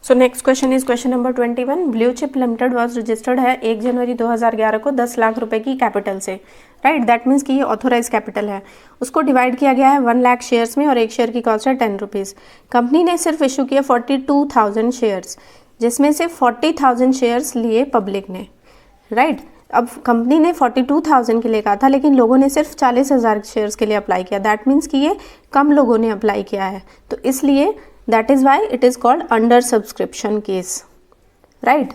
So next question is question number 21। Blue chip limited was registered है 1 जनवरी 2011 को 10 लाख रुपए की कैपिटल से, राइट। दैट मीन्स कि ये ऑथोराइज कैपिटल है। उसको डिवाइड किया गया है 1 लाख शेयर्स में और एक शेयर की कॉस्ट है 10 रुपीज़। कंपनी ने सिर्फ इशू किया 42,000 शेयर्स, जिसमें से 40,000 शेयर्स लिए पब्लिक ने, राइट। अब कंपनी ने 42,000 के लिए कहा था, लेकिन लोगों ने सिर्फ 40,000 शेयर्स के लिए अप्लाई किया। दैट मीन्स कि ये कम लोगों ने अप्लाई किया है, तो इसलिए that is why it is called under subscription case, right.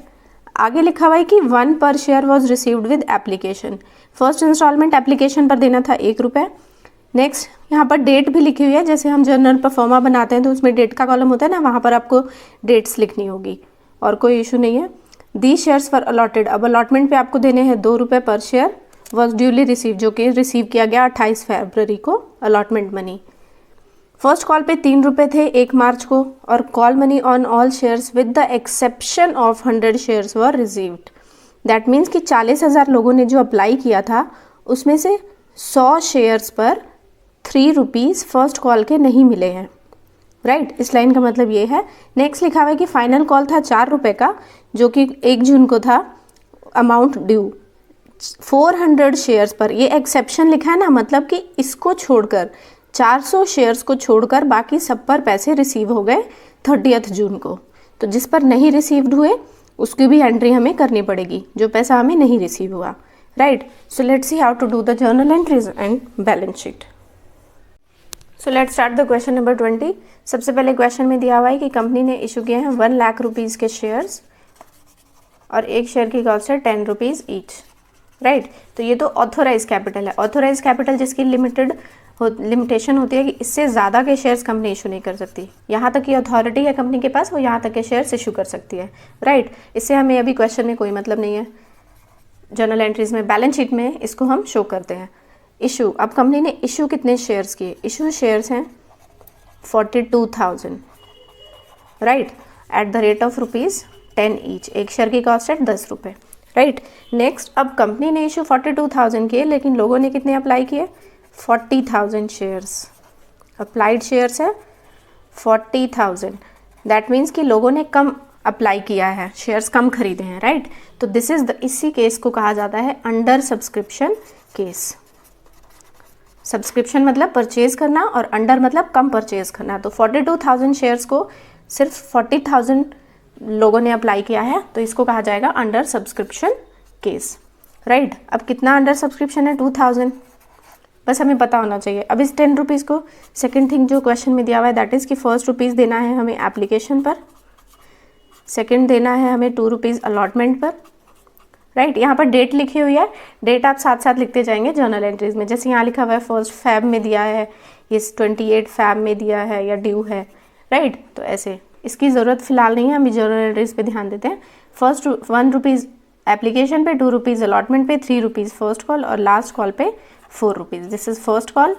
आगे लिखा हुआ है कि 1 पर share was received with application. First instalment application पर देना था 1 रुपये। नेक्स्ट यहाँ पर डेट भी लिखी हुई है, जैसे हम जर्नल परफॉर्मा बनाते हैं तो उसमें डेट का कॉलम होता है ना, वहाँ पर आपको डेट्स लिखनी होगी और कोई इशू नहीं है। दी शेयर्स फॉर अलॉटेड, अब अलॉटमेंट पे आपको देने हैं 2 रुपये पर शेयर। वॉज ड्यूली रिसीव, जो कि रिसीव किया गया 28 फरवरी को अलॉटमेंट मनी। फर्स्ट कॉल पे 3 रुपये थे 1 मार्च को, और call money on all shares with the exception of 100 shares were received. That means कि 40,000 लोगों ने जो अप्लाई किया था उसमें से 100 शेयर्स पर 3 रुपीज़ फर्स्ट कॉल के नहीं मिले हैं, राइट। इस लाइन का मतलब ये है। नेक्स्ट लिखा हुआ है कि फाइनल कॉल था 4 रुपये का, जो कि 1 जून को था। अमाउंट ड्यू 400 शेयर्स पर, ये एक्सेप्शन लिखा है ना, मतलब कि इसको छोड़कर 400 शेयर्स को छोड़कर बाकी सब पर पैसे रिसीव हो गए 30 जून को। तो जिस पर नहीं रिसीव्ड हुए उसकी भी एंट्री हमें करनी पड़ेगी, जो पैसा हमें नहीं रिसीव हुआ, right. So let's see how to do the journal entries and balance sheet. So let's start the question number 20। सबसे पहले क्वेश्चन में दिया हुआ है कि कंपनी ने इशू किए हैं 1 लाख रुपीज़ के शेयर्स और एक शेयर की कॉस्ट है 10 रुपीज़ ईच, राइट। तो ये तो ऑथोराइज कैपिटल है। ऑथोराइज कैपिटल जिसकी लिमिटेशन होती है कि इससे ज़्यादा के शेयर्स कंपनी इशू नहीं कर सकती। यहाँ तक की अथॉरिटी है कंपनी के पास, वो यहाँ तक के शेयर्स इशू कर सकती है, राइट। इससे हमें अभी क्वेश्चन में कोई मतलब नहीं है। जर्नल एंट्रीज में, बैलेंस शीट में इसको हम शो करते हैं। इशू, अब कंपनी ने इशू कितने शेयर्स किए? इशू शेयर्स हैं 42,000, right, eight the rate of ₹10 each. एक शेयर की कॉस्ट है 10 रुपये, राइट। नेक्स्ट, अब कंपनी ने इशू 42,000 किए, लेकिन लोगों ने कितने अप्लाई किए? 40,000 शेयर्स। अप्लाइड शेयर्स है 40,000। दैट मीन्स कि लोगों ने कम अप्लाई किया है, शेयर्स कम खरीदे हैं, राइट। तो दिस इज द, इसी केस को कहा जाता है अंडर सब्सक्रिप्शन केस। सब्सक्रिप्शन मतलब परचेज करना और अंडर मतलब कम परचेज करना। तो 42,000 शेयर्स को सिर्फ 40,000 लोगों ने अप्लाई किया है, तो इसको कहा जाएगा अंडर सब्सक्रिप्शन केस, राइट। अब कितना अंडर सब्सक्रिप्शन है? 2,000, बस हमें पता होना चाहिए। अब इस 10 रुपीज़ को, सेकेंड थिंग जो क्वेश्चन में दिया हुआ है दैट इज़ कि फर्स्ट रुपीज़ देना है हमें एप्लीकेशन पर, सेकेंड देना है हमें 2 रुपीज़ अलॉटमेंट पर, राइट। यहाँ पर डेट लिखी हुई है, डेट आप साथ साथ लिखते जाएंगे जर्नल एंट्रीज में। जैसे यहाँ लिखा हुआ है 1 फैब में दिया है, ये 28 फैब में दिया है या ड्यू है, राइट। तो ऐसे इसकी ज़रूरत फिलहाल नहीं है, हम जर्नल एंट्रीज पे ध्यान देते हैं। फर्स्ट 1 रुपीज़ एप्लीकेशन पे, 2 रुपीज़ अलॉटमेंट पे, 3 रुपीज़ फर्स्ट कॉल और लास्ट कॉल पे 4 rupees. This is first call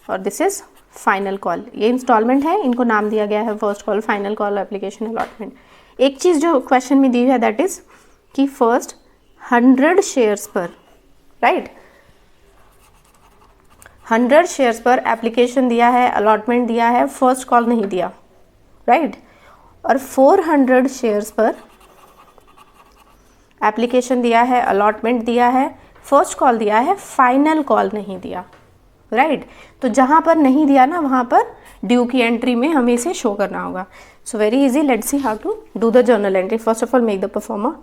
और दिस इज़ फाइनल कॉल। ये इंस्टॉलमेंट है, इनको नाम दिया गया है first call, final call, application, allotment. एक चीज़ जो क्वेश्चन में दी है दैट इज़ कि फर्स्ट 100 शेयर्स पर, राइट, 100 शेयर्स पर एप्लीकेशन दिया है, अलॉटमेंट दिया है, फर्स्ट कॉल नहीं दिया, राइट। और 400 शेयर्स पर एप्लीकेशन दिया है, अलॉटमेंट दिया है, फर्स्ट कॉल दिया है, फाइनल कॉल नहीं दिया, राइट। तो जहाँ पर नहीं दिया ना, वहाँ पर ड्यू की एंट्री में हमें इसे शो करना होगा। So very easy, let's see how to do the journal entry. First of all make the proforma.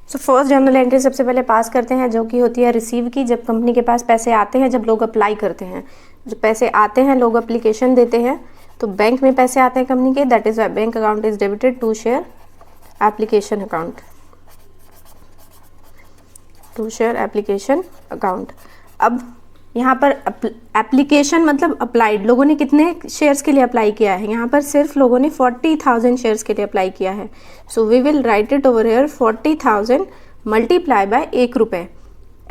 So first journal entry सबसे पहले पास करते हैं, जो कि होती है रिसीव की। जब कंपनी के पास पैसे आते हैं, जब लोग अप्लाई करते हैं, जब पैसे आते हैं, लोग अप्लीकेशन देते हैं, तो बैंक में पैसे आते हैं कंपनी के, that is bank account is debited to share application account, to share application account. अब यहाँ पर एप्लीकेशन मतलब अप्लाइड, लोगों ने कितने शेयर्स के लिए अप्लाई किया है? यहाँ पर सिर्फ लोगों ने 40,000 शेयर्स के लिए अप्लाई किया है। So we will write it over here 40,000 multiply by 1 रुपये।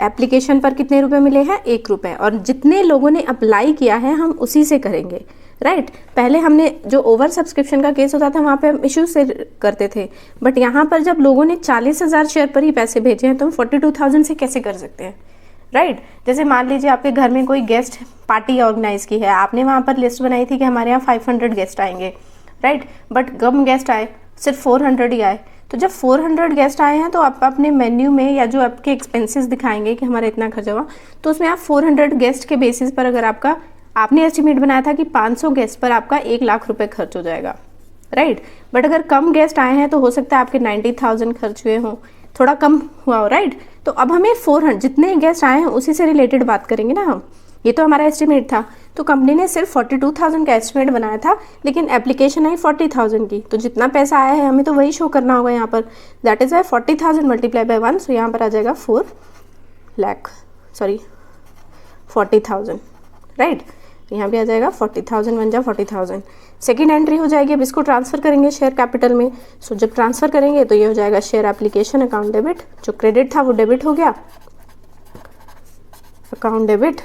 एप्लीकेशन पर कितने रुपए मिले हैं? 1 रुपये। और जितने लोगों ने अप्लाई किया है हम उसी से करेंगे, राइट। पहले हमने जो ओवर सब्सक्रिप्शन का केस होता था वहाँ पे हम इशू से करते थे, बट यहाँ पर जब लोगों ने 40,000 शेयर पर ही पैसे भेजे हैं तो हम 42,000 से कैसे कर सकते हैं, राइट। जैसे मान लीजिए आपके घर में कोई गेस्ट पार्टी ऑर्गेनाइज की है, आपने वहाँ पर लिस्ट बनाई थी कि हमारे यहाँ 500 गेस्ट आएंगे, राइट, बट कम गेस्ट आए, सिर्फ 400 ही आए। तो जब 400 गेस्ट आए हैं तो आप अपने मेन्यू में या जो आपके एक्सपेंसेस दिखाएंगे कि हमारा इतना खर्चा हुआ, तो उसमें आप 400 गेस्ट के बेसिस पर अगर आपने एस्टिमेट बनाया था कि 500 गेस्ट पर आपका 1 लाख रुपए खर्च हो जाएगा, राइट। बट अगर कम गेस्ट आए हैं तो हो सकता है आपके 90,000 खर्च हुए हों, थोड़ा कम हुआ हो, राइट। तो अब हमें 400 जितने गेस्ट आए हैं उसी से रिलेटेड बात करेंगे ना हम। ये तो हमारा एस्टिमेट था, तो कंपनी ने सिर्फ 42,000 का एस्टिमेट बनाया था, लेकिन एप्लीकेशन आई 40,000 की, तो जितना पैसा आया है हमें तो वही शो करना होगा यहाँ पर। That is why 40,000 multiply by 1, so यहाँ पर आ जाएगा 40,000, राइट। यहाँ भी आ जाएगा 40,000, 1 जा 40,000। सेकेंड एंट्री हो जाएगी, अब इसको ट्रांसफर करेंगे शेयर कैपिटल में। सो जब ट्रांसफर करेंगे तो ये हो जाएगा शेयर एप्लीकेशन अकाउंट डेबिट, जो क्रेडिट था वो डेबिट हो गया, account debit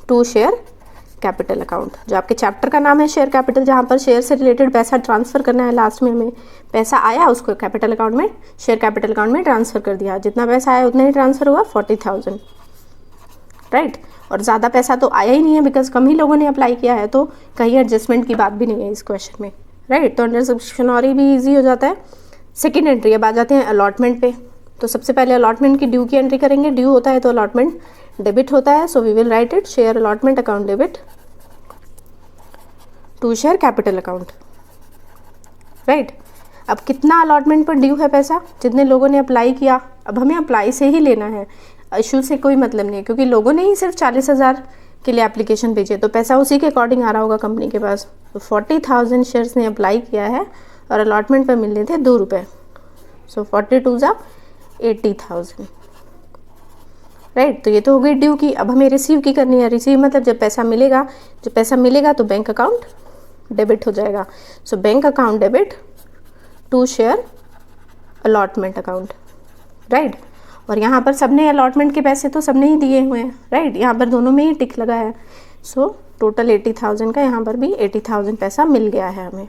to share capital account, जो आपके चैप्टर का नाम है शेयर कैपिटल, जहाँ पर शेयर से रिलेटेड पैसा ट्रांसफर करना है। लास्ट में हमें पैसा आया, उसको कैपिटल अकाउंट में, शेयर कैपिटल अकाउंट में ट्रांसफर कर दिया। जितना पैसा आया उतना ही ट्रांसफर हुआ, 40,000, राइट। और ज़्यादा पैसा तो आया ही नहीं है, बिकॉज कम ही लोगों ने अप्लाई किया है, तो कहीं एडजस्टमेंट की बात भी नहीं है इस क्वेश्चन में, राइट। तो अंडर सब्सक्रिप्शन और भी ईजी हो जाता है। सेकेंड एंट्री, अब आ जाते हैं अलॉटमेंट पे। तो सबसे पहले अलॉटमेंट की ड्यू की एंट्री करेंगे। ड्यू होता है तो अलॉटमेंट डेबिट होता है, so we will write it share allotment account debit to share capital account, right. अब कितना अलॉटमेंट पर ड्यू है पैसा, जितने लोगों ने अप्लाई किया। अब हमें अप्लाई से ही लेना है, इशू से कोई मतलब नहीं है, क्योंकि लोगों ने ही सिर्फ 40,000 के लिए एप्लीकेशन भेजी है, तो पैसा उसी के अकॉर्डिंग आ रहा होगा कंपनी के पास। तो 40,000 शेयर्स ने अप्लाई किया है और अलॉटमेंट पर मिलने थे 2 रुपये, सो 42 जा 80,000, राइट। तो ये तो हो गई ड्यू की। अब हमें रिसीव की करनी है। रिसीव मतलब जब पैसा मिलेगा तो बैंक अकाउंट डेबिट हो जाएगा। So bank account debit to share allotment account, right. और यहाँ पर सबने अलॉटमेंट के पैसे तो सबने ही दिए हुए हैं, राइट। यहाँ पर दोनों में ही टिक लगा है। सो टोटल 80,000 का, यहाँ पर भी 80,000 पैसा मिल गया है हमें।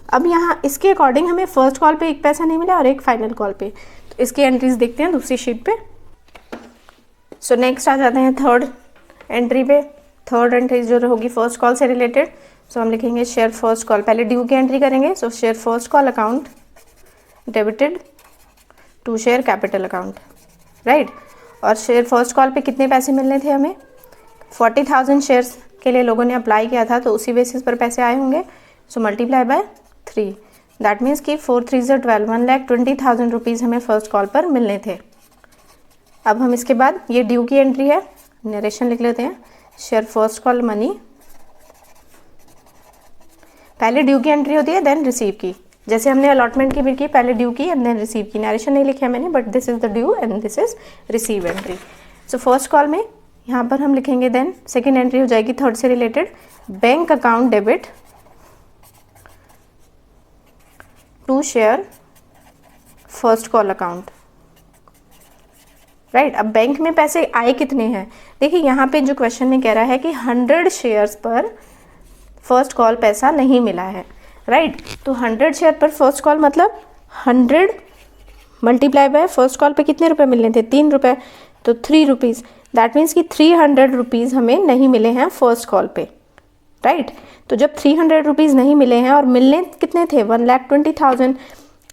अब यहाँ इसके अकॉर्डिंग हमें फर्स्ट कॉल पे एक पैसा नहीं मिला और एक फाइनल कॉल पे, तो इसकी एंट्रीज देखते हैं दूसरी शीट पे। सो नेक्स्ट आ जाते हैं थर्ड एंट्री पे। थर्ड एंट्री जो होगी फर्स्ट कॉल से रिलेटेड, सो हम लिखेंगे शेयर फर्स्ट कॉल। पहले ड्यू की एंट्री करेंगे, so share first call account debited to share capital account, right. और शेयर फर्स्ट कॉल पे कितने पैसे मिलने थे हमें, 40,000 शेयर्स के लिए लोगों ने अप्लाई किया था, तो उसी बेसिस पर पैसे आए होंगे। So multiply by 3, that means कि 4 3 ज़ा 12, 1,20,000 रुपीज़ हमें फर्स्ट कॉल पर मिलने थे। अब हम इसके बाद ये ड्यू की एंट्री है, नरेशन लिख लेते हैं। शेयर फर्स्ट कॉल मनी, पहले ड्यू की एंट्री होती है देन रिसीव की, जैसे हमने अलॉटमेंट की भी की, पहले ड्यू की एंड देन रिसीव की। नरेशन नहीं लिखा मैंने, but this is the due and this is receive entry. So first call में यहाँ पर हम लिखेंगे, देन सेकेंड एंट्री हो जाएगी थर्ड से related, bank account debit to share first call account, right. अब बैंक में पैसे आए कितने हैं, देखिए यहाँ पे जो क्वेश्चन में कह रहा है कि 100 शेयर्स पर फर्स्ट कॉल पैसा नहीं मिला है, राइट। तो 100 शेयर पर फर्स्ट कॉल मतलब 100 मल्टीप्लाई बाय फर्स्ट कॉल पे कितने रुपए मिलने थे, 3 रुपये, तो 3 रुपीज़। दैट मीन्स कि 300 रुपीज़ हमें नहीं मिले हैं फर्स्ट कॉल पे, राइट। तो जब 300 रुपीज़ नहीं मिले हैं और मिलने कितने थे, 1,20,000,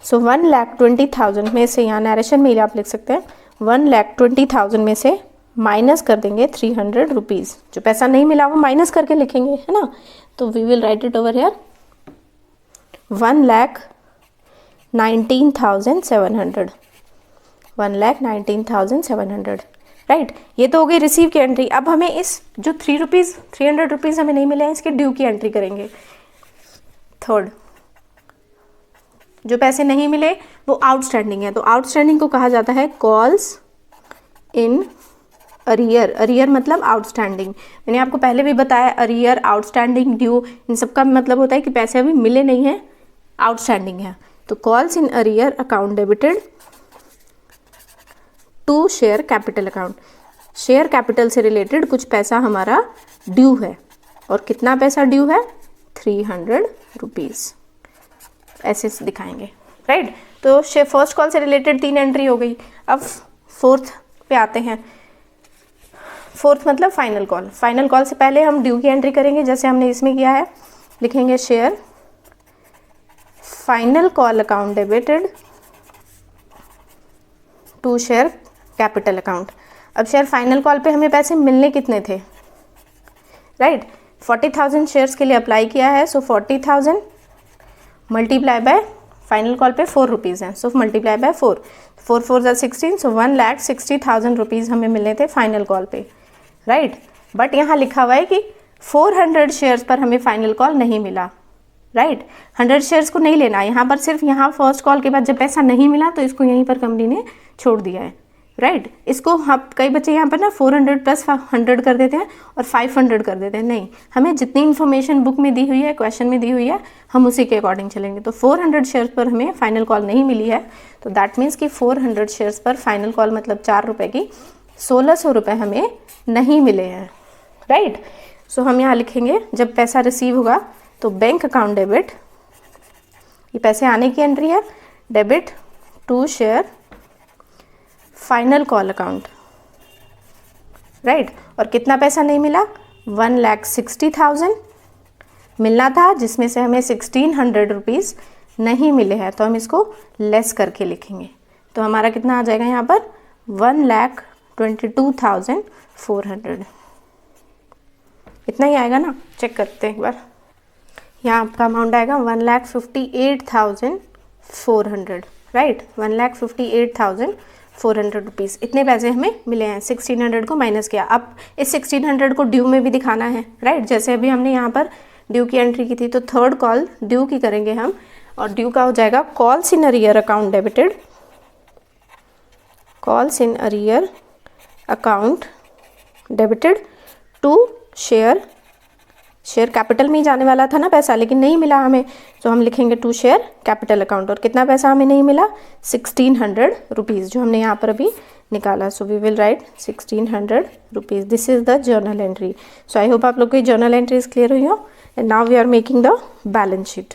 सो 1,20,000 में से, यहाँ नरेशन में ही आप लिख सकते हैं, 1,20,000 में से माइनस कर देंगे 300 रुपीज़। जो पैसा नहीं मिला वो माइनस करके लिखेंगे, है ना। तो we will write it over here 1,19,700, 1,19,700, right. ये तो हो गई रिसीव की एंट्री। अब हमें इस जो 300 रुपीज़ हमें नहीं मिले हैं, इसके ड्यू की एंट्री करेंगे। थर्ड, जो पैसे नहीं मिले वो आउटस्टैंडिंग है, तो आउटस्टैंडिंग को कहा जाता है कॉल्स इन अरियर। अरियर मतलब आउटस्टैंडिंग। मैंने आपको पहले भी बताया, अरियर, आउटस्टैंडिंग, ड्यू, इन सब का मतलब होता है कि पैसे अभी मिले नहीं हैं, आउटस्टैंडिंग है। तो calls in arrear account debited to share capital account. Share capital से रिलेटेड कुछ पैसा हमारा ड्यू है, और कितना पैसा ड्यू है, 300 रुपीज़, ऐसे दिखाएंगे, राइट। तो फर्स्ट कॉल से रिलेटेड 3 एंट्री हो गई। अब फोर्थ पे आते हैं। फोर्थ मतलब फाइनल कॉल। फाइनल कॉल से पहले हम ड्यू की एंट्री करेंगे, जैसे हमने इसमें किया है। लिखेंगे share final call account debited to share capital account. अब शेयर फाइनल कॉल पे हमें पैसे मिलने कितने थे, राइट 40,000 शेयर्स के लिए अप्लाई किया है, सो 40,000 मल्टीप्लाई बाय फाइनल कॉल पे 4 रुपीज़ हैं, सो मल्टीप्लाई बाय 4, 4 4 ज़ा 16, सो 1,60,000 रुपीज़ हमें मिले थे फाइनल कॉल पे, राइट। बट यहाँ लिखा हुआ है कि 400 शेयर्स पर हमें फाइनल कॉल नहीं मिला, राइट 100 शेयर्स को नहीं लेना, यहाँ पर सिर्फ यहाँ फर्स्ट कॉल के बाद जब पैसा नहीं मिला तो इसको यहीं पर कंपनी ने छोड़ दिया है, राइट। इसको हम कई बच्चे यहाँ पर ना 400 प्लस 100 कर देते हैं और 500 कर देते हैं, नहीं, हमें जितनी इन्फॉर्मेशन बुक में दी हुई है, क्वेश्चन में दी हुई है, हम उसी के अकॉर्डिंग चलेंगे। तो 400 शेयर्स पर हमें फाइनल कॉल नहीं मिली है, तो दैट मीन्स कि 400 शेयर्स पर फाइनल कॉल मतलब 4 रुपये की 1600 रुपये हमें नहीं मिले हैं, राइट। सो हम यहाँ लिखेंगे जब पैसा रिसीव होगा तो बैंक अकाउंट डेबिट, ये पैसे आने की एंट्री है, debit to share final call account, right. और कितना पैसा नहीं मिला, 1,60,000 मिलना था, जिसमें से हमें 1,600 रुपीज़ नहीं मिले हैं, तो हम इसको लेस करके लिखेंगे। तो हमारा कितना आ जाएगा यहाँ पर 1,22,400, इतना ही आएगा ना, चेक करते हैं एक बार। यहाँ आपका अमाउंट आएगा 1,58,400, राइट 1,58,400 रुपीज़, इतने पैसे हमें मिले हैं। 1,600 को माइनस किया, अब इस 1,600 को ड्यू में भी दिखाना है, राइट। जैसे अभी हमने यहाँ पर ड्यू की एंट्री की थी, तो थर्ड कॉल ड्यू की करेंगे हम, और ड्यू का हो जाएगा calls in arrear account debited, calls in arrear account debited to share capital में ही जाने वाला था ना पैसा, लेकिन नहीं मिला हमें, तो हम लिखेंगे टू शेयर कैपिटल अकाउंट। और कितना पैसा हमें नहीं मिला, 1,600 रुपीज़, जो हमने यहाँ पर अभी निकाला। So we will write 1,600 rupees, this is the journal entry. So I hope आप लोग को जर्नल एंट्रीज क्लियर हुई हो। And now we are making the balance sheet.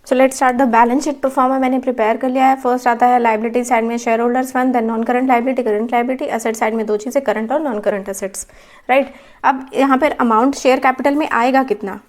So let's start the balance sheet. Proforma मैंने prepare कर लिया है। First आता है लाइबिलिटी साइड में share holders fund, then non current liability, current liability, asset side में दो चीज़ें, करंट और नॉन करंट एसेट्स, राइट। अब यहाँ पर अमाउंट शेयर कैपिटल में आएगा कितना,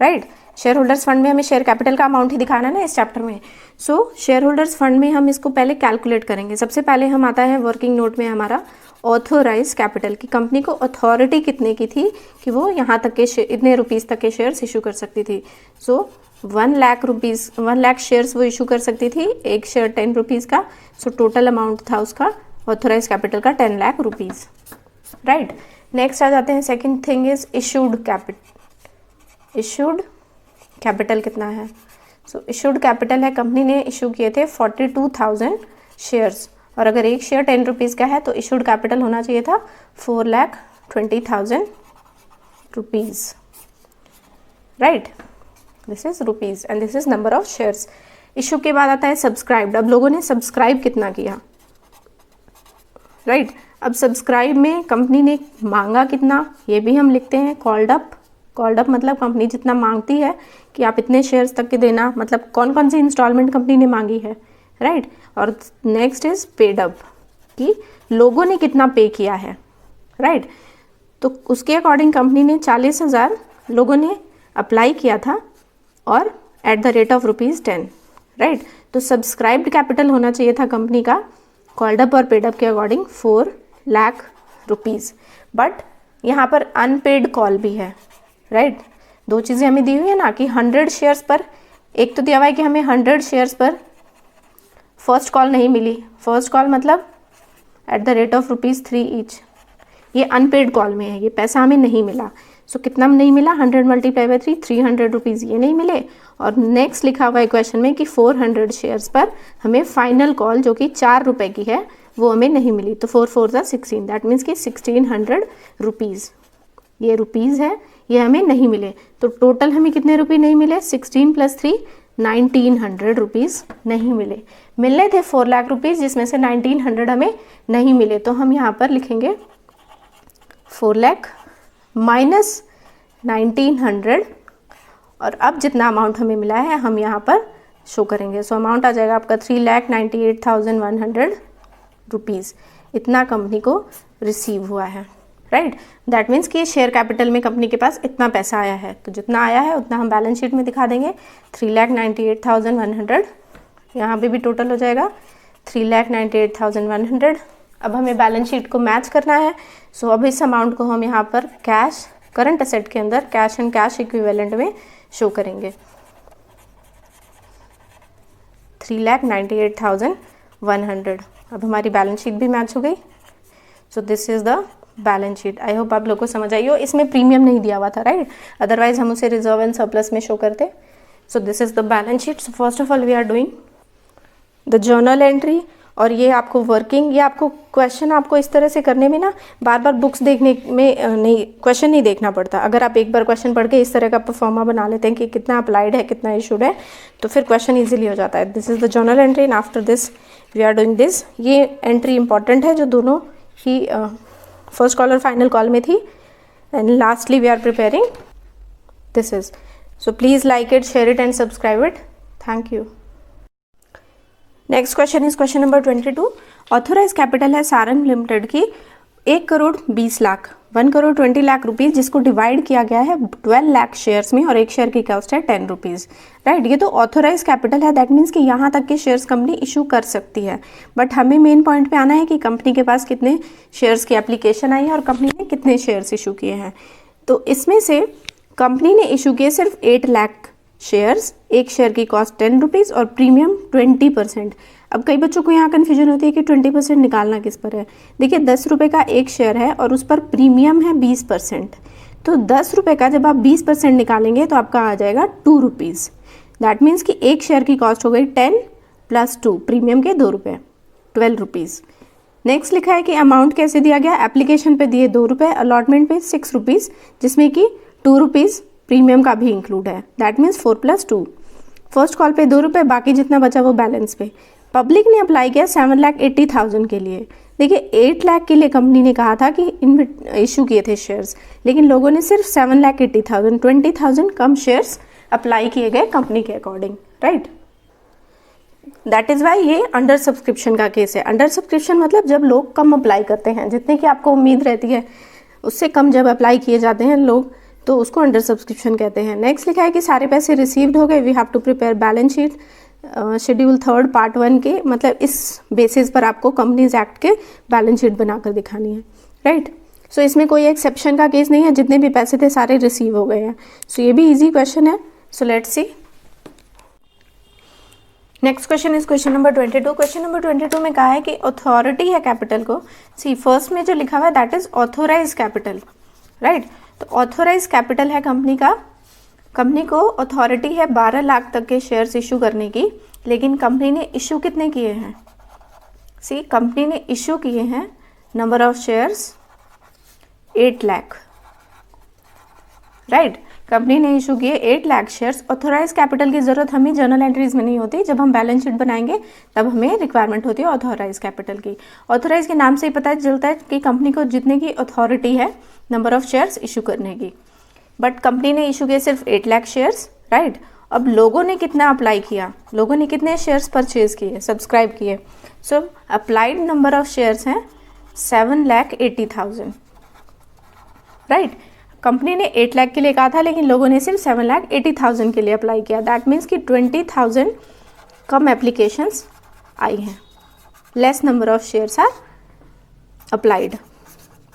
राइट। शेयर होल्डर्स फंड में हमें शेयर कैपिटल का अमाउंट ही दिखाना है ना इस चैप्टर में। सो शेयर होल्डर्स फंड में हम इसको पहले कैलकुलेट करेंगे। सबसे पहले हम आता है वर्किंग नोट में हमारा ऑथोराइज कैपिटल की, कंपनी को अथॉरिटी कितने की थी कि वो यहाँ तक के इतने रुपीज़ तक के शेयर्स इशू कर सकती थी। सो 1,00,000 शेयर्स वो इशू कर सकती थी, एक शेयर 10 रुपीज़ का। सो टोटल अमाउंट था उसका ऑथोराइज कैपिटल का 10 लाख रुपीज़, राइट। नेक्स्ट आ जाते हैं, second thing is issued capital. Issued capital कितना है, सो इशूड कैपिटल है, कंपनी ने इशू किए थे 42,000 शेयर्स, और अगर एक शेयर 10 रुपीज़ का है तो इशूड कैपिटल होना चाहिए था 4,20,000 rupees, right. This is rupees and this is number of shares. Issue के बाद आता है सब्सक्राइब्ड। अब लोगों ने सब्सक्राइब कितना किया, राइट। अब सब्सक्राइब में कंपनी ने मांगा कितना, ये भी हम लिखते हैं कॉल्ड अप। कॉल्ड अप मतलब कंपनी जितना मांगती है कि आप इतने शेयर्स तक के देना, मतलब कौन कौन सी इंस्टॉलमेंट कंपनी ने मांगी है, राइट। और नेक्स्ट इज पेड अप, कि लोगों ने कितना पे किया है, राइट। तो उसके अकॉर्डिंग कंपनी ने 40,000 लोगों ने अप्लाई किया था, और eight the rate of ₹10, right. तो सब्सक्राइब्ड कैपिटल होना चाहिए था कंपनी का कॉल्ड अप और पेड अप के अकॉर्डिंग 4 लाख रुपीज़। बट यहाँ पर अनपेड कॉल भी है, राइट। दो चीज़ें हमें दी हुई है ना कि 100 शेयर्स पर, एक तो दिया हुआ है कि हमें 100 शेयर्स पर फर्स्ट कॉल नहीं मिली, फर्स्ट कॉल मतलब eight the rate of ₹3 each, ये अनपेड कॉल में है, ये पैसा हमें नहीं मिला। सो कितना नहीं मिला, 100 मल्टीप्लाई बाई 3, 300 रुपीज़ ये नहीं मिले। और नेक्स्ट लिखा हुआ है क्वेश्चन में कि 400 शेयर्स पर हमें फाइनल कॉल जो कि 4 रुपये की है वो हमें नहीं मिली, तो 4 4 ज़ा 16, दैट मीन्स कि 1,600 रुपीज़, ये रुपीज़ है, ये हमें नहीं मिले। तो टोटल हमें कितने रुपये नहीं मिले, 16 + 3 1,900 रुपीज़ नहीं मिले। मिलने थे 4 लाख रुपीज़, जिसमें से 1,900 हमें नहीं मिले, तो हम यहाँ पर लिखेंगे 4 लाख माइनस 1,900, और अब जितना अमाउंट हमें मिला है हम यहाँ पर शो करेंगे। सो अमाउंट आ जाएगा आपका 3,98,100 रुपीज़, इतना कंपनी को रिसीव हुआ है, राइट। दैट मीन्स कि ये शेयर कैपिटल में कंपनी के पास इतना पैसा आया है, तो जितना आया है उतना हम बैलेंस शीट में दिखा देंगे 3,98,100। यहाँ पे भी टोटल हो जाएगा 3,98,100। अब हमें बैलेंस शीट को मैच करना है, सो अब इस अमाउंट को हम यहाँ पर कैश करंट असेट के अंदर कैश एंड कैश इक्विवेलेंट में शो करेंगे। 3,98,100। अब हमारी बैलेंस शीट भी मैच हो गई। सो this is the balance sheet. I hope आप लोग को समझ आई हो। इसमें प्रीमियम नहीं दिया हुआ था, राइट, अदरवाइज हम उसे रिजर्व एंड सरप्लस में शो करते। So this is the balance sheet. So first of all we are doing the journal entry. और ये आपको वर्किंग, ये आपको क्वेश्चन आपको इस तरह से करने में ना बार बार बुक्स देखने में नहीं, क्वेश्चन नहीं देखना पड़ता। अगर आप एक बार क्वेश्चन पढ़ के इस तरह का परफॉर्मा बना लेते हैं कि कितना अप्लाइड है कितना इशूड है, तो फिर क्वेश्चन इजीली हो जाता है। This is the journal entry and after this we are doing this. ये एंट्री इंपॉर्टेंट है जो दोनों ही फर्स्ट कॉल और फाइनल कॉल में थी। And lastly we are preparing this is. So please like it, share it and subscribe it. Thank you. Next question is question number 22। Authorise capital है Sarang limited की 1,20,00,000 1,20,00,000 rupees, जिसको divide किया गया है 12 lakh shares में और एक शेयर की कॉस्ट है 10 रुपीज़, राइट। ये तो ऑथोराइज कैपिटल है, दैट मीन्स कि यहाँ तक के शेयर्स कंपनी इशू कर सकती है। बट हमें मेन पॉइंट पे आना है कि कंपनी के पास कितने शेयर्स की एप्लीकेशन आई है और कंपनी ने कितने शेयर्स इशू किए हैं। तो इसमें से कंपनी ने इशू किए सिर्फ 8 लाख शेयर्स, एक शेयर की कॉस्ट 10 रुपीज़ और प्रीमियम 20%। अब कई बच्चों को यहाँ कन्फ्यूजन होती है कि 20% निकालना किस पर है। देखिए 10 रुपये का एक शेयर है और उस पर प्रीमियम है 20%। तो 10 रुपये का जब आप 20% निकालेंगे तो आपका आ जाएगा 2 रुपीज़। दैट मीन्स कि एक शेयर की कॉस्ट हो गई 10 + 2, प्रीमियम के 2 रुपये, 12 रुपीज़। नेक्स्ट लिखा है कि अमाउंट कैसे दिया गया, एप्लीकेशन पे दिए 2 रुपये, अलॉटमेंट पे 6 रुपीज़, जिसमें कि 2 रुपीज़ प्रीमियम का भी इंक्लूड है। That means 4 + 2। फर्स्ट कॉल पे 2 रुपये, बाकी जितना बचा वो बैलेंस पे। पब्लिक ने अप्लाई किया 7,80,000 के लिए। देखिए 8 लाख के लिए कंपनी ने कहा था कि इशू किए थे शेयर्स, लेकिन लोगों ने सिर्फ 7,80,000 20,000 कम शेयर्स अप्लाई किए गए कंपनी के according, right. That is Y ये अंडर सब्सक्रिप्शन का केस है। अंडर सब्सक्रिप्शन मतलब जब लोग कम अप्लाई करते हैं, जितने की आपको उम्मीद रहती है उससे कम जब अप्लाई किए जाते हैं लोग, तो उसको अंडर सब्सक्रिप्शन कहते हैं। नेक्स्ट लिखा है कि सारे पैसे रिसीव्ड हो गए, we have to prepare balance sheet schedule 3 part 1 के, मतलब इस बेसिस पर आपको कंपनीज एक्ट के बैलेंस शीट बनाकर दिखानी है, राइट। सो इसमें कोई एक्सेप्शन का केस नहीं है, जितने भी पैसे थे सारे रिसीव हो गए हैं। सो ये भी इजी क्वेश्चन है। So let's C. Next question is question number 22। Question number 22 में कहा है कि अथॉरिटी है कैपिटल को, सी फर्स्ट में जो लिखा हुआ है that is authorise capital, right. तो ऑथोराइज कैपिटल है कंपनी का, कंपनी को अथॉरिटी है 12 लाख तक के शेयर्स इशू करने की, लेकिन कंपनी ने इशू कितने किए हैं, सी कंपनी ने इशू किए हैं number of shares 8 lakh, right. Company ने इशू किए 8 लाख शेयर्स। ऑथोराइज कैपिटल की जरूरत हमें जर्नल एंट्रीज में नहीं होती, जब हम बैलेंस शीट बनाएंगे तब हमें रिक्वायरमेंट होती है ऑथोराइज कैपिटल की। ऑथोराइज के नाम से ही पता चलता है कि कंपनी को जितने की अथॉरिटी है नंबर ऑफ शेयर्स इशू करने की, बट कंपनी ने इशू किए सिर्फ 8 लाख शेयर्स, राइट। अब लोगों ने कितना अप्लाई किया, लोगों ने कितने शेयर्स परचेज किए, सब्सक्राइब किए। सो अप्लाइड नंबर ऑफ शेयर्स हैं 7,80,000, राइट। कंपनी ने 8 लाख के लिए कहा था, लेकिन लोगों ने सिर्फ 7,80,000 के लिए अप्लाई किया। दैट मीन्स कि 20,000 कम एप्लीकेशंस आई हैं, less number of shares are applied,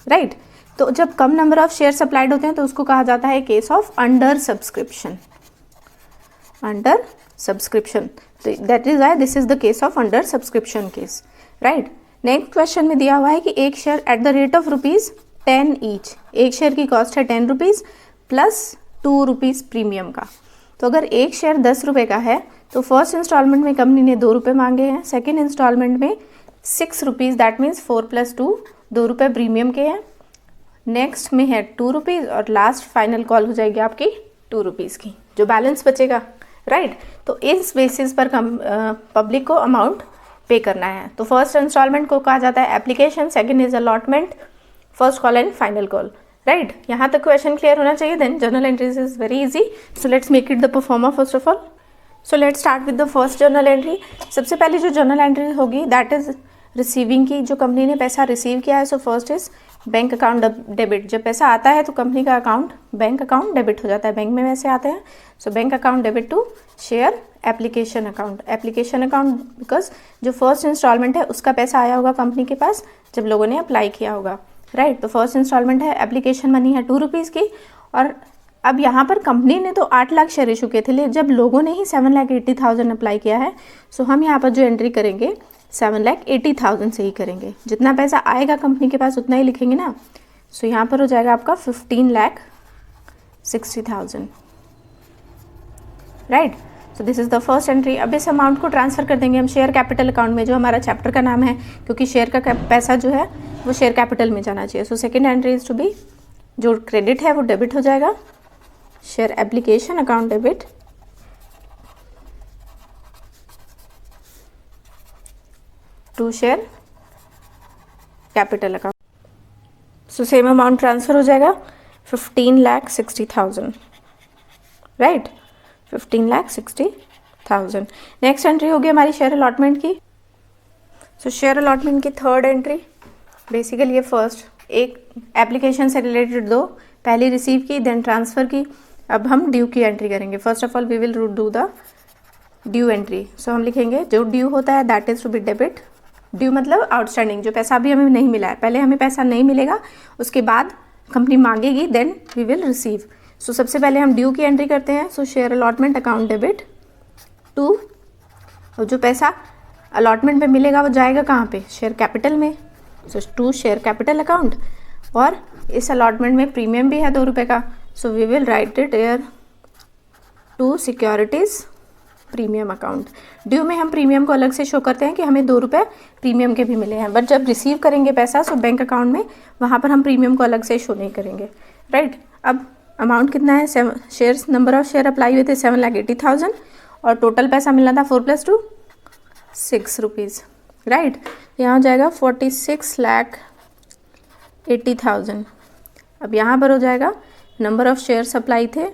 right. तो जब कम नंबर ऑफ शेयर्स अप्लाइड होते हैं तो उसको कहा जाता है case of under subscription, under subscription. That is why this is the case of under subscription case, right. Next question में दिया हुआ है कि एक share at the rate of ₹10 each, एक शेयर की कॉस्ट है 10 रुपीज़ प्लस 2 रुपीज़ प्रीमियम का। तो अगर एक शेयर 10 रुपये का है तो फर्स्ट इंस्टॉलमेंट में कंपनी ने 2 रुपये मांगे हैं, सेकेंड इंस्टॉलमेंट में 6 रुपीज़, दैट मीन्स 4 + 2, 2 रुपये प्रीमियम के हैं। नेक्स्ट में है 2 रुपीज़ और लास्ट फाइनल कॉल हो जाएगी आपकी 2 रुपीज़ की, जो बैलेंस बचेगा, राइट। तो इस बेसिस पर पब्लिक को अमाउंट पे करना है। तो फर्स्ट इंस्टॉलमेंट को कहा जाता है application, second is allotment, first call and final call, right. यहाँ तक क्वेश्चन क्लियर होना चाहिए। Then journal entries is very easy, so let's make it the proforma first of all. So let's start with the first journal entry. सबसे पहले जो journal entry होगी that is receiving की, जो कंपनी ने पैसा रिसीव किया है। So first is bank account debit, जब पैसा आता है तो कंपनी का अकाउंट बैंक अकाउंट डेबिट हो जाता है, बैंक में वैसे आते हैं। So bank account debit to share application account, application account because जो फर्स्ट इंस्टॉलमेंट है उसका पैसा आया होगा कंपनी के पास जब लोगों ने अप्लाई किया होगा, राइट। तो फर्स्ट इंस्टॉलमेंट है, एप्लीकेशन मनी है 2 रुपीज़ की। और अब यहाँ पर कंपनी ने तो 8 लाख शेयर इशू किए थे, जब लोगों ने ही 7,80,000 अप्लाई किया है। सो हम यहाँ पर जो एंट्री करेंगे 7,80,000 से ही करेंगे, जितना पैसा आएगा कंपनी के पास उतना ही लिखेंगे ना। सो यहाँ पर हो जाएगा आपका 15,60,000, right. So this is the first entry. अब इस अमाउंट को ट्रांसफ़र कर देंगे हम शेयर कैपिटल अकाउंट में, जो हमारा चैप्टर का नाम है, क्योंकि शेयर का पैसा जो है वो शेयर कैपिटल में जाना चाहिए। So second entry is to be, जो क्रेडिट है वो डेबिट हो जाएगा, share application account debit to share capital account. So same amount transfer हो जाएगा 15,60,000, राइट, 15,60,000। नेक्स्ट एंट्री होगी हमारी शेयर अलॉटमेंट की। सो शेयर अलॉटमेंट की थर्ड एंट्री, बेसिकली ये फर्स्ट एक एप्लीकेशन से रिलेटेड दो, पहली रिसीव की देन ट्रांसफ़र की। अब हम ड्यू की एंट्री करेंगे। First of all we will do the due entry. So हम लिखेंगे जो ड्यू होता है that is to be debit. Due मतलब आउटस्टैंडिंग, जो पैसा अभी हमें नहीं मिला है, पहले हमें पैसा नहीं मिलेगा, उसके बाद कंपनी मांगेगी then we will receive. So सबसे पहले हम ड्यू की एंट्री करते हैं। So share allotment account debit to, और जो पैसा अलॉटमेंट में मिलेगा वो जाएगा कहाँ पे, शेयर कैपिटल में। सो टू शेयर कैपिटल अकाउंट, और इस अलॉटमेंट में प्रीमियम भी है 2 रुपये का। So we will write it here to securities premium account. Due में हम प्रीमियम को अलग से शो करते हैं कि हमें 2 रुपये प्रीमियम के भी मिले हैं, बट जब रिसीव करेंगे पैसा सो बैंक अकाउंट में, वहाँ पर हम प्रीमियम को अलग से शो नहीं करेंगे, राइट। अब अमाउंट कितना है, shares, number of share apply हुए थे 7,80,000, और टोटल पैसा मिलना था 4 + 2 6 रुपीज़, राइट। यहाँ हो जाएगा 46,80,000। अब यहाँ पर हो जाएगा नंबर ऑफ शेयर्स अप्लाई थे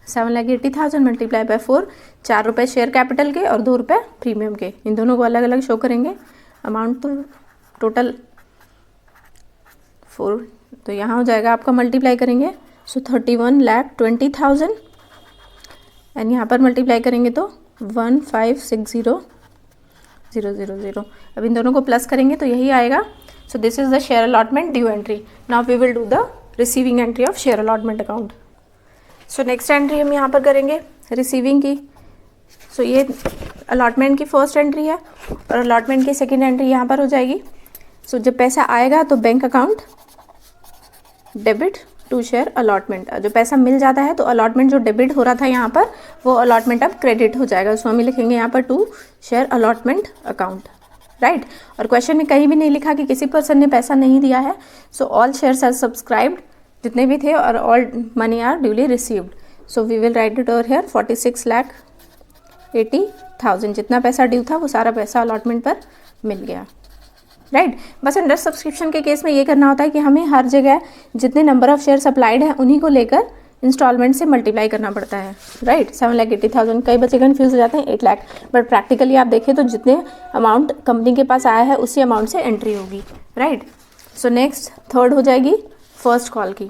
7,80,000 मल्टीप्लाई बाय 4, 4 रुपये शेयर कैपिटल के और 2 रुपये प्रीमियम के, इन दोनों को अलग अलग शो करेंगे। अमाउंट तो टोटल 4, तो यहाँ हो जाएगा आपका मल्टीप्लाई करेंगे सो 31,20,000, एंड यहाँ पर मल्टीप्लाई करेंगे तो 1,560,000। अब इन दोनों को प्लस करेंगे तो यही आएगा। So this is the share allotment due entry. Now we will do the receiving entry of share allotment account. So next entry हम यहाँ पर करेंगे रिसीविंग की। सो ये अलॉटमेंट की फर्स्ट एंट्री है, और अलॉटमेंट की सेकेंड एंट्री यहाँ पर हो जाएगी। सो जब पैसा आएगा तो bank account debit to share allotment, जो पैसा मिल जाता है तो अलॉटमेंट जो डेबिट हो रहा था यहाँ पर वो अलॉटमेंट अब क्रेडिट हो जाएगा। सो हम लिखेंगे यहाँ पर to share allotment account, right. और क्वेश्चन में कहीं भी नहीं लिखा कि किसी पर्सन ने पैसा नहीं दिया है। So all shares are subscribed, जितने भी थे, और all money are duly received. So we will write it over here 46,80,000, जितना पैसा ड्यू था वो सारा पैसा अलॉटमेंट पर मिल गया, राइट। बस अंडर सब्सक्रिप्शन के केस में ये करना होता है कि हमें हर जगह जितने नंबर ऑफ शेयर अप्लाइड हैं उन्हीं को लेकर इंस्टॉलमेंट से मल्टीप्लाई करना पड़ता है, राइट। 7,80,000, कई बच्चे कन्फ्यूज हो जाते हैं 8 लाख, बट प्रैक्टिकली आप देखें तो जितने अमाउंट कंपनी के पास आया है उसी अमाउंट से एंट्री होगी, राइट। सो नेक्स्ट थर्ड हो जाएगी फर्स्ट कॉल की,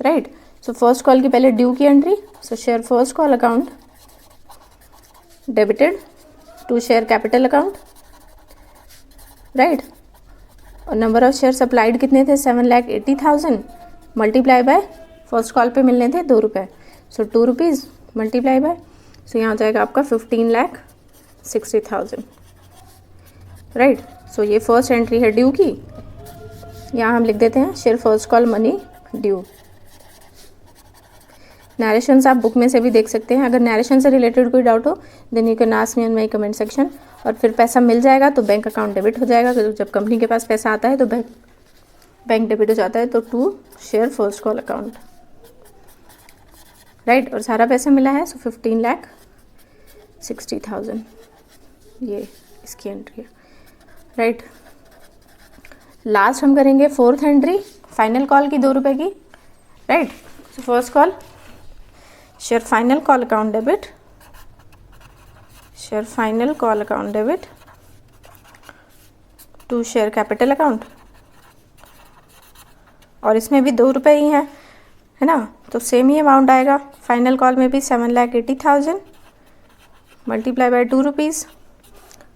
राइट। सो फर्स्ट कॉल की पहले ड्यू की entry. So share first call account debited to share capital account, right. और नंबर ऑफ शेयर अप्लाइड कितने थे 7,80,000 मल्टीप्लाई बाय फर्स्ट कॉल पे मिलने थे 2 रुपये। सो 2 रुपीज़ मल्टीप्लाई बाय, सो यहाँ आ जाएगा आपका 15,60,000, राइट। सो ये फर्स्ट एंट्री है ड्यू की। यहाँ हम लिख देते हैं share first call money due. Narrations आप बुक में से भी देख सकते हैं। अगर नरेशन से रिलेटेड कोई डाउट हो then you can ask me in my comment section. और फिर पैसा मिल जाएगा तो बैंक अकाउंट डेबिट हो जाएगा। जब कंपनी के पास पैसा आता है तो बैंक डेबिट हो जाता है, तो to share first call account, right. और सारा पैसा मिला है सो 15,60,000, ये इसकी एंट्री है, राइट। लास्ट हम करेंगे फोर्थ एंट्री फाइनल कॉल की 2 रुपये की, right. So first call share final call account debit, share final call account debit to share capital account, और इसमें भी 2 रुपये ही हैं, है ना, तो सेम ही अमाउंट आएगा। फाइनल कॉल में भी 7,80,000 मल्टीप्लाई बाय 2 रुपीज़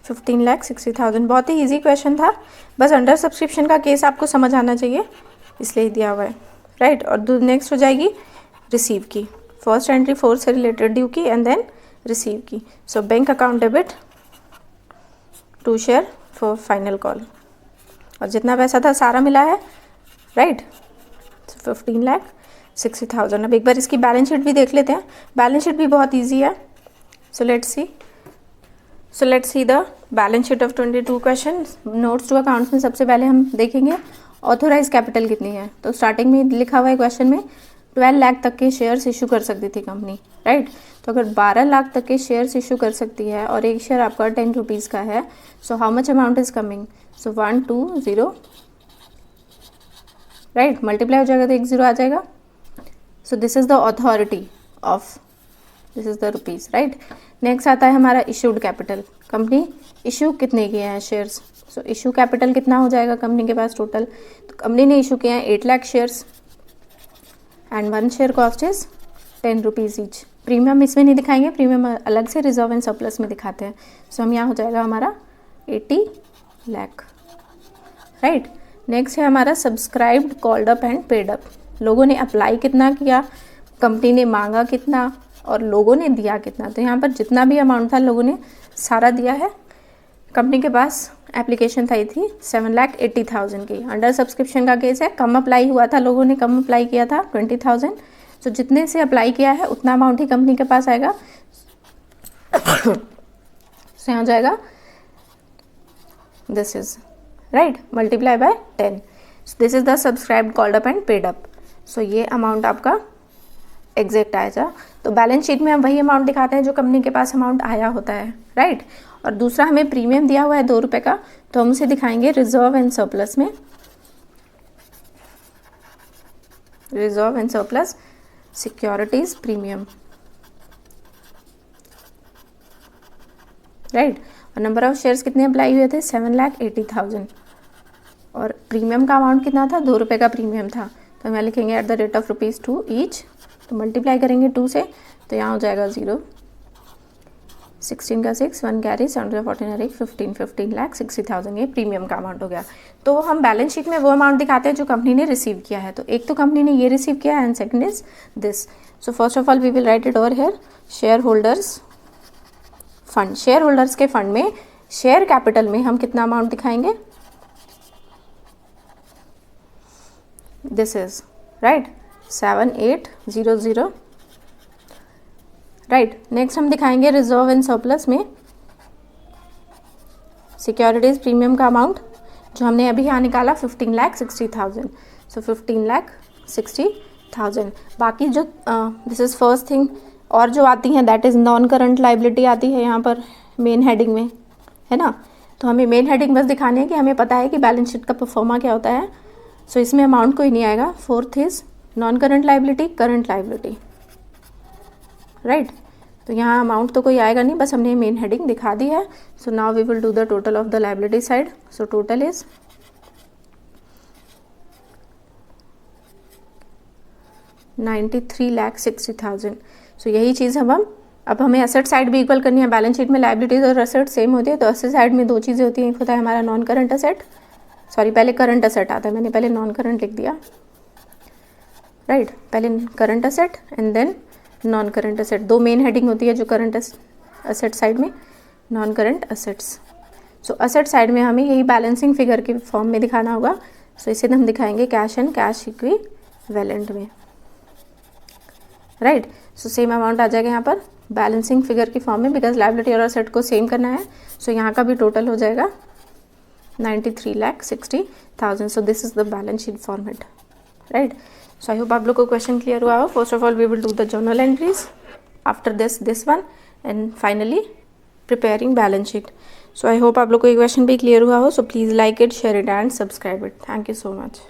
15,60,000। बहुत ही इजी क्वेश्चन था, बस अंडर सब्सक्रिप्शन का केस आपको समझ आना चाहिए इसलिए दिया हुआ है, राइट। और नेक्स्ट हो जाएगी रिसीव की, फर्स्ट एंट्री 4 से रिलेटेड ड्यू की एंड देन रिसीव की। So bank account debit to share for final call, और जितना पैसा था सारा मिला है, राइट। 15,60,000। अब एक बार इसकी बैलेंस शीट भी देख लेते हैं, बैलेंस शीट भी बहुत ईजी है। So let's see the balance sheet of 22 question. Notes to accounts में सबसे पहले हम देखेंगे ऑथोराइज कैपिटल कितनी है। तो स्टार्टिंग में लिखा हुआ है क्वेश्चन में 12 लाख तक के शेयर्स इशू कर सकती थी कंपनी, राइट। तो अगर 12 लाख तक के शेयर्स इशू कर सकती है और एक शेयर आपका 10 रुपीज़ का है, so how much amount is coming, so 120, right, multiply हो जाएगा तो 1 0 आ जाएगा। सो this is the authority of, this is the rupees, right. Next आता है हमारा इशूड कैपिटल, कंपनी इशू कितने किए हैं शेयर्स। सो इशू कैपिटल कितना हो जाएगा कंपनी के पास टोटल, तो कंपनी ने इशू किए हैं 8 lakh shares and 1 share cost is 10 rupees each. Premium इसमें नहीं दिखाएंगे, प्रीमियम अलग से रिजर्व एंड सरप्लस में दिखाते हैं। सो हम यहाँ हो जाएगा हमारा 80 लाख, राइट। नेक्स्ट है हमारा subscribed, called up and paid up. लोगों ने अप्लाई कितना किया, कंपनी ने मांगा कितना और लोगों ने दिया कितना। तो यहाँ पर जितना भी अमाउंट था लोगों ने सारा दिया है। कंपनी के पास एप्लीकेशन आई थी 7,80,000 की, अंडर सब्सक्रिप्शन का केस है, कम अप्लाई हुआ था, लोगों ने कम अप्लाई किया था 20,000। तो जितने से अप्लाई किया है उतना अमाउंट ही कंपनी के पास आएगा। से हो जाएगा this is, right, multiply by 10। This is the subscribed, called up and paid up. So ये अमाउंट आपका एग्जैक्ट आएगा। तो बैलेंस शीट में हम वही अमाउंट दिखाते हैं जो कंपनी के पास अमाउंट आया होता है, राइट। और दूसरा हमें प्रीमियम दिया हुआ है 2 रुपये का, तो हम उसे दिखाएंगे रिजर्व एंड सरप्लस में, reserve and surplus securities premium, right. और नंबर ऑफ शेयर्स कितने अप्लाई हुए थे, 7,80,000, और प्रीमियम का अमाउंट कितना था, 2 रुपये का प्रीमियम था। तो हम यहाँ लिखेंगे eight the rate of ₹2 each, तो मल्टीप्लाई करेंगे 2 से, तो यहाँ हो जाएगा 0, 16 का 6, 1 कैरी, 7 14 15,60,000, ये प्रीमियम का अमाउंट हो गया। तो हम बैलेंस शीट में वो अमाउंट दिखाते हैं जो कंपनी ने रिसीव किया है। तो एक तो कंपनी ने ये रिसीव किया है and second is this. So first of all we will write it over here, share holders fund. Share holders के फंड में शेयर कैपिटल में हम कितना अमाउंट दिखाएंगे, this is, right, 7,800, right. Next हम दिखाएंगे रिजर्व एंड सरप्लस में securities premium का अमाउंट जो हमने अभी यहाँ निकाला 15,60,000। सो 15,60,000। बाकी जो दिस इज फर्स्ट थिंग, और जो आती हैं that is non current liability आती है यहाँ पर मेन हेडिंग में, है ना। तो हमें मेन हेडिंग बस दिखानी है कि हमें पता है कि बैलेंस शीट का परफॉर्मा क्या होता है। सो इसमें अमाउंट कोई नहीं आएगा। Fourth is non current liability, current liability, right. तो यहाँ अमाउंट तो कोई आएगा नहीं, बस हमने मेन हेडिंग दिखा दी है। So now we will do the total of the liability side. So total is 93,60,000। So यही चीज़ अब हमें एसेट साइड भी इक्वल करनी है। बैलेंस शीट में लाइबिलिटीज और एसेट सेम होती है, तो एसेट साइड में 2 चीज़ें होती हैं। एक होता है हमारा नॉन करंट एसेट, सॉरी पहले करंट एसेट आता है, मैंने पहले नॉन करंट लिख दिया, राइट। पहले current asset and then non current asset, 2 main heading होती है जो करंट एसेट साइड में, non current assets. So asset side में हमें यही बैलेंसिंग फिगर के फॉर्म में दिखाना होगा। सो इसे हम दिखाएंगे कैश एंड कैश इक्विवेलेंट में, राइट। सो सेम अमाउंट आ जाएगा यहाँ पर बैलेंसिंग फिगर की फॉर्म में, बिकॉज लाइबिलिटी और एसेट को सेम करना है। सो यहाँ का भी टोटल हो जाएगा 93,60,000। So this is the balance sheet format, right. So I hope आप लोग को क्वेश्चन क्लियर हुआ हो। First of all we will do the journal entries, after this one, and finally preparing balance sheet. So I hope आप लोग को ये question भी क्लियर हुआ हो। So please like it, share it and subscribe it. Thank you so much.